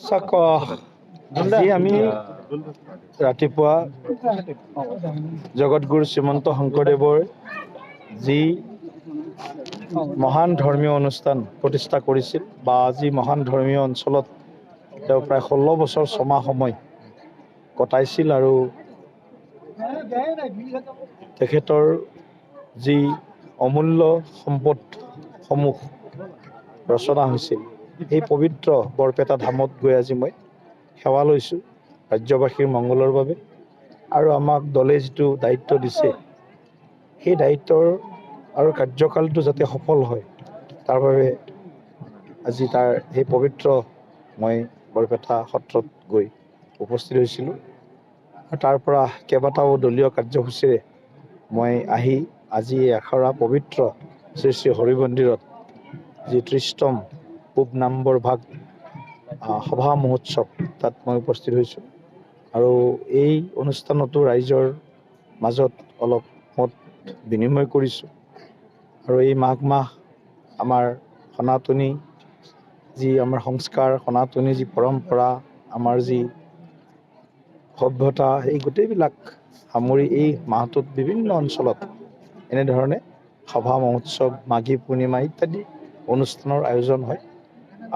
চাওক আজি আমি ৰাতিপুৱা জগতগুৰু শ্ৰীমন্ত শংকৰদেৱৰ যি মহান ধৰ্মীয় অনুষ্ঠান প্ৰতিষ্ঠা কৰিছিল বা আজি মহান ধৰ্মীয় অঞ্চলত তেওঁ প্ৰায় 16 বছৰ ছমাহ সময় কটাইছিল আৰু তেখেতৰ যি অমূল্য সম্পদসমূহ ৰচনা হৈছিল এই পবিত্ৰ বৰপেটা ধামত গৈ আজি মই সেৱা লৈছোঁ ৰাজ্যবাসীৰ মংগলৰ বাবে আৰু আমাক দলে যিটো দায়িত্ব দিছে সেই দায়িত্বৰ আৰু কাৰ্যকালটো যাতে সফল হয় তাৰ বাবে আজি তাৰ সেই পবিত্ৰ মই বৰপেটা সত্ৰত গৈ উপস্থিত হৈছিলোঁ আৰু তাৰ পৰা কেইবাটাও দলীয় কাৰ্যসূচীৰে মই আহি আজি আখৰা পবিত্ৰ শ্ৰী শ্ৰী হৰি মন্দিৰত যি ৩০তম পূব নামবৰ ভাগ সভা মহোৎসৱ তাত মই উপস্থিত হৈছোঁ আৰু এই অনুষ্ঠানতো ৰাইজৰ মাজত অলপ মত বিনিময় কৰিছোঁ আৰু এই মাঘ মাহ আমাৰ সনাতনী যি আমাৰ সংস্কাৰ সনাতনী যি পৰম্পৰা আমাৰ যি সভ্যতা এই গোটেইবিলাক সামৰি এই মাহটোত বিভিন্ন অঞ্চলত এনেধৰণে সভা মহোৎসৱ মাঘী পূৰ্ণিমা ইত্যাদি অনুষ্ঠানৰ আয়োজন হয়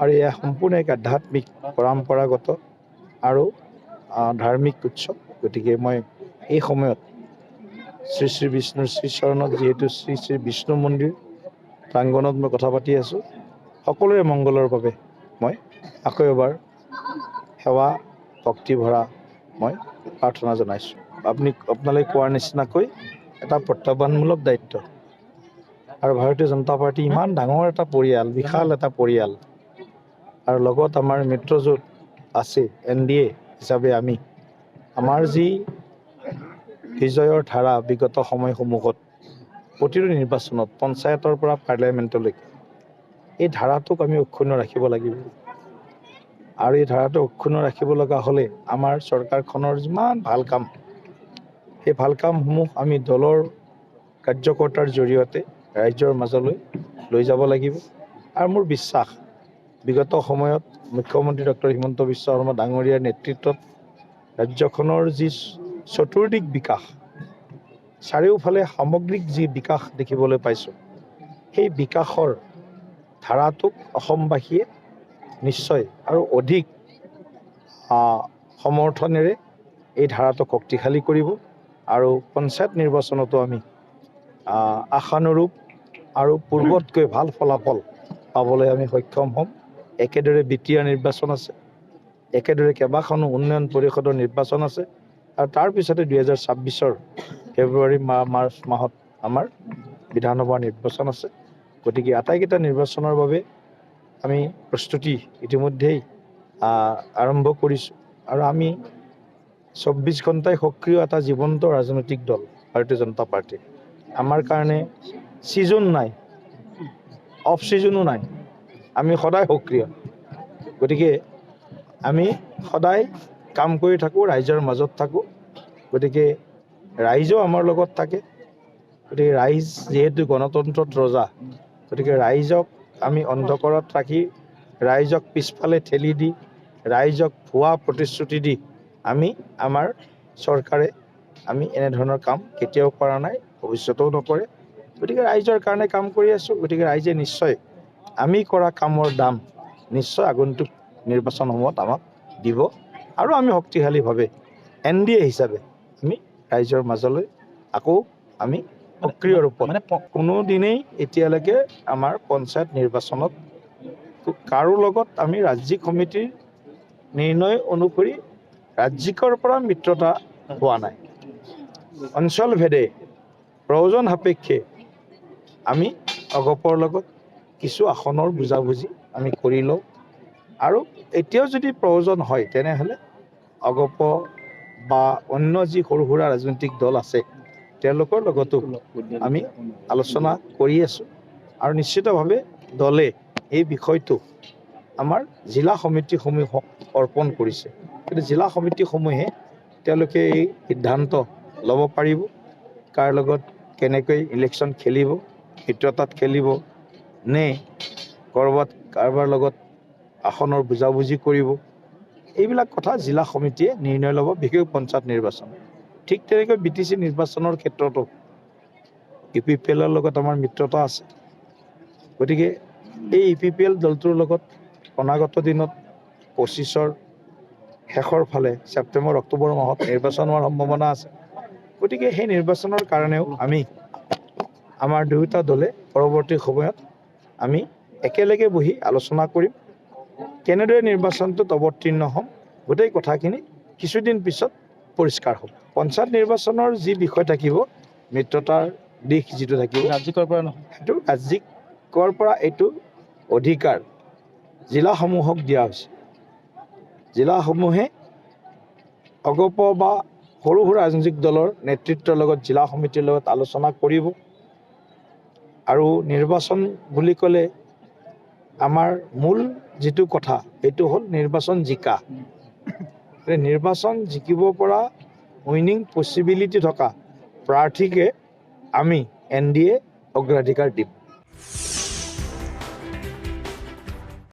আৰু এয়া সম্পূৰ্ণ এক আধ্যাত্মিক পৰম্পৰাগত আৰু ধাৰ্মিক উৎসৱ গতিকে মই এই সময়ত শ্ৰী শ্ৰী বিষ্ণুৰ শ্ৰীচৰণত যিহেতু শ্ৰী শ্ৰী বিষ্ণু মন্দিৰ প্ৰাংগণত মই কথা পাতি আছোঁ সকলোৰে মংগলৰ বাবে মই আকৌ এবাৰ সেৱা ভক্তি ভৰা মই প্ৰাৰ্থনা জনাইছোঁ আপোনালোকে কোৱাৰ নিচিনাকৈ এটা প্ৰত্যাহ্বানমূলক দায়িত্ব আৰু ভাৰতীয় জনতা পাৰ্টি ইমান ডাঙৰ এটা পৰিয়াল বিশাল এটা পৰিয়াল আৰু লগত আমাৰ মিত্ৰজোঁট আছে NDA হিচাপে আমি আমাৰ যি বিজয়ৰ ধাৰা বিগত সময়সমূহত প্ৰতিটো নিৰ্বাচনত পঞ্চায়তৰ পৰা পাৰ্লিয়ামেণ্টলৈকে এই ধাৰাটোক আমি অক্ষুণ্ণ ৰাখিব লাগিব আৰু এই ধাৰাটো অক্ষুণ্ণ ৰাখিব লগা হ'লে আমাৰ চৰকাৰখনৰ যিমান ভাল কাম সেই ভাল কামসমূহ আমি দলৰ কাৰ্যকৰ্তাৰ জৰিয়তে ৰাইজৰ মাজলৈ লৈ যাব লাগিব আৰু মোৰ বিশ্বাস বিগত সময়ত মুখ্যমন্ত্ৰী ডক্টৰ হিমন্ত বিশ্ব শৰ্মা ডাঙৰীয়াৰ নেতৃত্বত ৰাজ্যখনৰ যি চতুৰ্দিশ বিকাশ চাৰিওফালে সামগ্ৰিক যি বিকাশ দেখিবলৈ পাইছোঁ সেই বিকাশৰ ধাৰাটোক অসমবাসীয়ে নিশ্চয় আৰু অধিক সমৰ্থনেৰে এই ধাৰাটোক শক্তিশালী কৰিব আৰু পঞ্চায়ত নিৰ্বাচনতো আমি আশানুৰূপ আৰু পূৰ্বতকৈ ভাল ফলাফল পাবলৈ আমি সক্ষম হ'ম একেদৰে বিটিআৰ নিৰ্বাচন আছে একেদৰে কেইবাখনো উন্নয়ন পৰিষদৰ নিৰ্বাচন আছে আৰু তাৰ পিছতে 2026 ফেব্ৰুৱাৰী মাৰ্চ মাহত আমাৰ বিধানসভা নিৰ্বাচন আছে গতিকে আটাইকেইটা নিৰ্বাচনৰ বাবে আমি প্ৰস্তুতি ইতিমধ্যেই আৰম্ভ কৰিছোঁ আৰু আমি 24 ঘণ্টাই সক্ৰিয় এটা জীৱন্ত ৰাজনৈতিক দল ভাৰতীয় জনতা পাৰ্টি আমাৰ কাৰণে ছিজন নাই অফ ছিজনো নাই আমি সদায় সক্ৰিয় গতিকে আমি সদায় কাম কৰি থাকোঁ ৰাইজৰ মাজত থাকোঁ গতিকে ৰাইজও আমাৰ লগত থাকে গতিকে ৰাইজ যিহেতু গণতন্ত্ৰত ৰজা গতিকে ৰাইজক আমি অন্ধকাৰত ৰাখি ৰাইজক পিছফালে ঠেলি দি ৰাইজক ভুৱা প্ৰতিশ্ৰুতি দি আমি আমাৰ চৰকাৰে আমি এনেধৰণৰ কাম কেতিয়াও কৰা নাই ভৱিষ্যতেও নকৰে গতিকে ৰাইজৰ কাৰণে কাম কৰি আছোঁ গতিকে ৰাইজে নিশ্চয় আমি কৰা কামৰ দাম নিশ্চয় আগন্তুক নিৰ্বাচনসমূহত আমাক দিব আৰু আমি শক্তিশালীভাৱে NDA হিচাপে আমি ৰাইজৰ মাজলৈ আকৌ আমি সক্ৰিয় ৰূপত কোনো দিনেই এতিয়ালৈকে আমাৰ পঞ্চায়ত নিৰ্বাচনত কাৰো লগত আমি ৰাজ্যিক সমিতিৰ নিৰ্ণয় অনুসৰি ৰাজ্যিকৰ পৰা মিত্ৰতা হোৱা নাই অঞ্চলভেদে প্ৰয়োজন সাপেক্ষে আমি অগপৰ লগত কিছু আসনৰ বুজাবুজি আমি কৰি লওঁ আৰু এতিয়াও যদি প্ৰয়োজন হয় তেনেহ'লে অগপ বা অন্য যি সৰু সুৰা ৰাজনৈতিক দল আছে তেওঁলোকৰ লগতো আমি আলোচনা কৰি আছোঁ আৰু নিশ্চিতভাৱে দলে এই বিষয়টো আমাৰ জিলা সমিতিসমূহক অৰ্পণ কৰিছে কিন্তু জিলা সমিতিসমূহে তেওঁলোকে এই সিদ্ধান্ত ল'ব পাৰিব কাৰ লগত কেনেকৈ ইলেকশ্যন খেলিব মিত্ৰতাত খেলিব নে ক'ৰবাত কাৰোবাৰ লগত আসনৰ বুজাবুজি কৰিব এইবিলাক কথা জিলা সমিতিয়ে নিৰ্ণয় ল'ব, বিশেষ পঞ্চায়ত নিৰ্বাচন। ঠিক তেনেকৈ BTC নিৰ্বাচনৰ ক্ষেত্ৰতো UPPL লগত আমাৰ মিত্ৰতা আছে। গতিকে এই UPPL দলটোৰ লগত অনাগত দিনত 25ৰ শেষৰ ফালে ছেপ্টেম্বৰ অক্টোবৰ মাহত নিৰ্বাচন হোৱাৰ সম্ভাৱনা আছে। গতিকে সেই নিৰ্বাচনৰ কাৰণেও আমি আমাৰ দুয়োটা দলে পৰৱৰ্তী সময়ত আমি একেলগে বহি আলোচনা কৰিম, কেনেদৰে নিৰ্বাচনটোত অৱতীৰ্ণ হ'ম। গোটেই কথাখিনি কিছুদিন পিছত পৰিষ্কাৰ হ'ব। পঞ্চায়ত নিৰ্বাচনৰ যি বিষয় থাকিব, মিত্ৰতাৰ দিশ যিটো থাকিব, ৰাজ্যিকৰ পৰা নহয়, সেইটো ৰাজ্যিকৰ পৰা এইটো অধিকাৰ জিলাসমূহক দিয়া হৈছে। জিলাসমূহে অগপ বা সৰু সৰু ৰাজনৈতিক দলৰ নেতৃত্বৰ লগত জিলা সমিতিৰ লগত আলোচনা কৰিব। আৰু নিৰ্বাচন বুলি ক'লে আমাৰ মূল যিটো কথা সেইটো হ'ল নিৰ্বাচন জিকা। নিৰ্বাচন জিকিব পৰা উইনিং পচিবিলিটি থকা প্ৰাৰ্থীকে আমি NDA অগ্ৰাধিকাৰ দিম।